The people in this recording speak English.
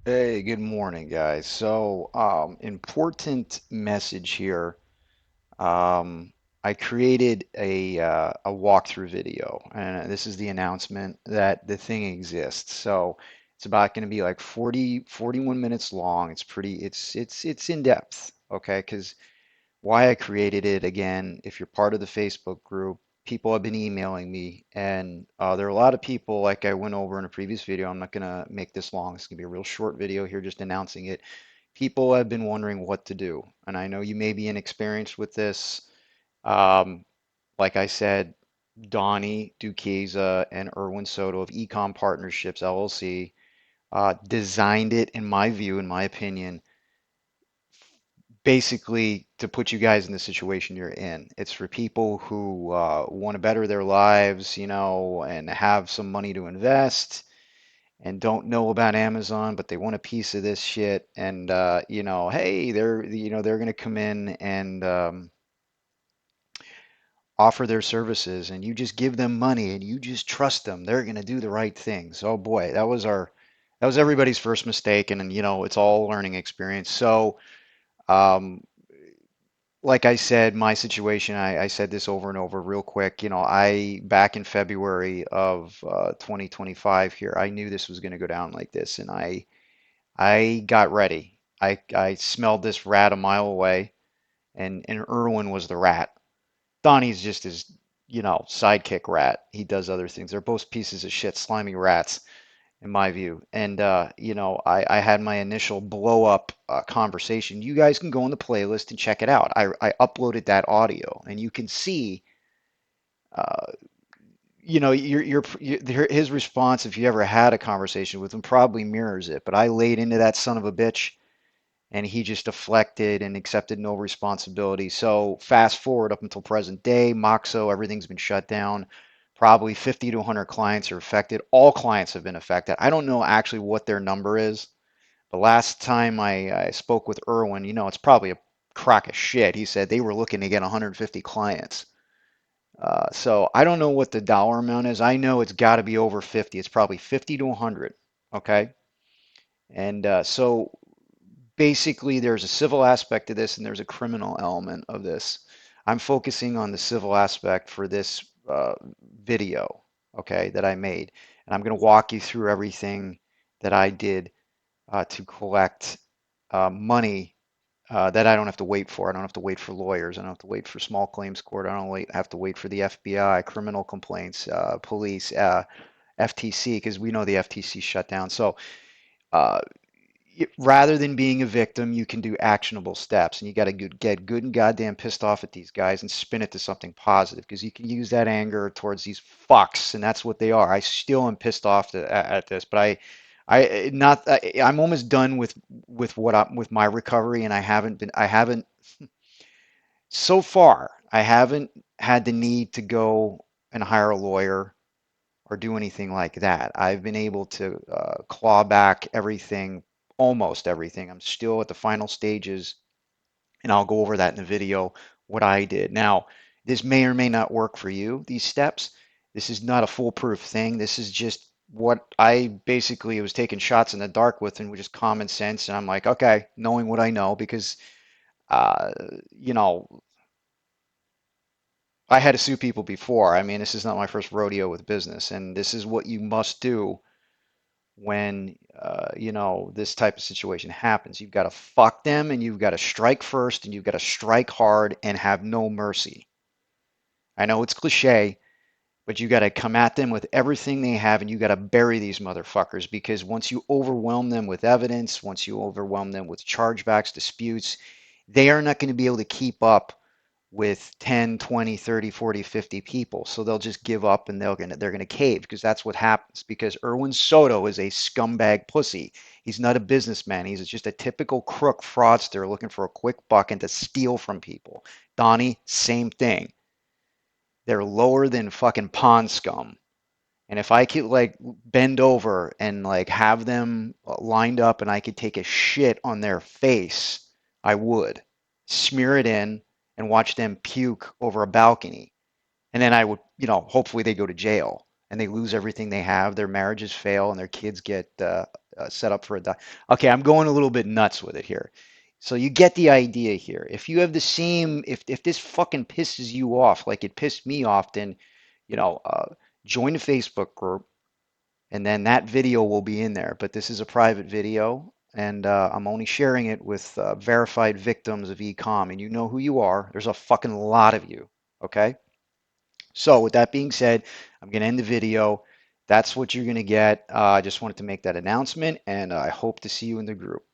Hey, good morning, guys. Important message here. Um, I created a walkthrough video, and this is the announcement that the thing exists. So it's about going to be like 41 minutes long. It's pretty, it's in depth, okay? Because why I created it again, if you're part of the Facebook group, people have been emailing me, and there are a lot of people, like I went over in a previous video. I'm not going to make this long. It's going to be a real short video here, just announcing it. People have been wondering what to do, and I know you may be inexperienced with this. Um, like I said, Donny, Doquisa, and Irwin Soto of Ecomm Partnerships LLC designed it, in my view, in my opinion, basically to put you guys in the situation you're in. It's for people who want to better their lives, and have some money to invest and don't know about Amazon, but they want a piece of this shit. And hey, they're gonna come in and offer their services, and you just give them money and you just trust them. They're gonna do the right things. Oh boy, that was everybody's first mistake, and it's all a learning experience. So. Um, like I said, my situation, I said this over and over real quick. I back in February of 2025 here, I knew this was going to go down like this, and I got ready. I smelled this rat a mile away, and Irwin was the rat. Donnie's just his, sidekick rat. He does other things. They're both pieces of shit, slimy rats in my view. And I had my initial blow up conversation. You guys can go in the playlist and check it out. I uploaded that audio, and you can see, uh, his response. If you ever had a conversation with him, probably mirrors it. But I laid into that son of a bitch, and he just deflected and accepted no responsibility. So fast forward up until present day, Moxo, everything's been shut down. Probably 50 to 100 clients are affected. All clients have been affected. I don't know actually what their number is. The last time I spoke with Irwin, it's probably a crock of shit. He said they were looking to get 150 clients. So I don't know what the dollar amount is. I know it's got to be over 50. It's probably 50 to 100. Okay. And so basically there's a civil aspect to this and there's a criminal element of this. I'm focusing on the civil aspect for this video, okay, that I made. And I'm going to walk you through everything that I did to collect money that I don't have to wait for. I don't have to wait for lawyers. I don't have to wait for small claims court. I don't have to wait for the FBI, criminal complaints, police, FTC, because we know the FTC shut down. So uh, rather than being a victim, you can do actionable steps, and you got to get good and goddamn pissed off at these guys and spin it to something positive because you can use that anger towards these fucks, and that's what they are. I still am pissed off at this, but I'm almost done with my recovery, and I haven't so far. I haven't had the need to go and hire a lawyer or do anything like that. I've been able to claw back everything, almost everything. I'm still at the final stages, and I'll go over that in the video, what I did. Now, this may or may not work for you, these steps. This is not a foolproof thing. This is just what I basically was taking shots in the dark with, and just common sense. And I'm like, okay, knowing what I know, because, uh, you know, I had to sue people before. I mean, this is not my first rodeo with business, and this is what you must do when this type of situation happens. You've got to fuck them, and you've got to strike first, and you've got to strike hard and have no mercy. I know it's cliche, but you got to come at them with everything they have, and you got to bury these motherfuckers, because once you overwhelm them with evidence, once you overwhelm them with chargebacks, disputes, they are not going to be able to keep up with 10, 20, 30, 40, 50 people. So they'll just give up, and they're going to cave, because that's what happens, because Irwin Soto is a scumbag pussy. He's not a businessman. He's just a typical crook fraudster looking for a quick buck and to steal from people. Donnie, same thing. They're lower than fucking pond scum. And if I could like bend over and like have them lined up and I could take a shit on their face, I would smear it in and watch them puke over a balcony. And then I would, hopefully they go to jail. and they lose everything they have. Their marriages fail and their kids get set up for a die. Okay, I'm going a little bit nuts with it here. So you get the idea here. If you have the same, if this fucking pisses you off like it pissed me off, then you know, join the Facebook group, and then that video will be in there. But this is a private video, and I'm only sharing it with verified victims of Ecomm, and you know who you are. There's a fucking lot of you. Okay. So with that being said, I'm going to end the video. That's what you're going to get. I just wanted to make that announcement, and I hope to see you in the group.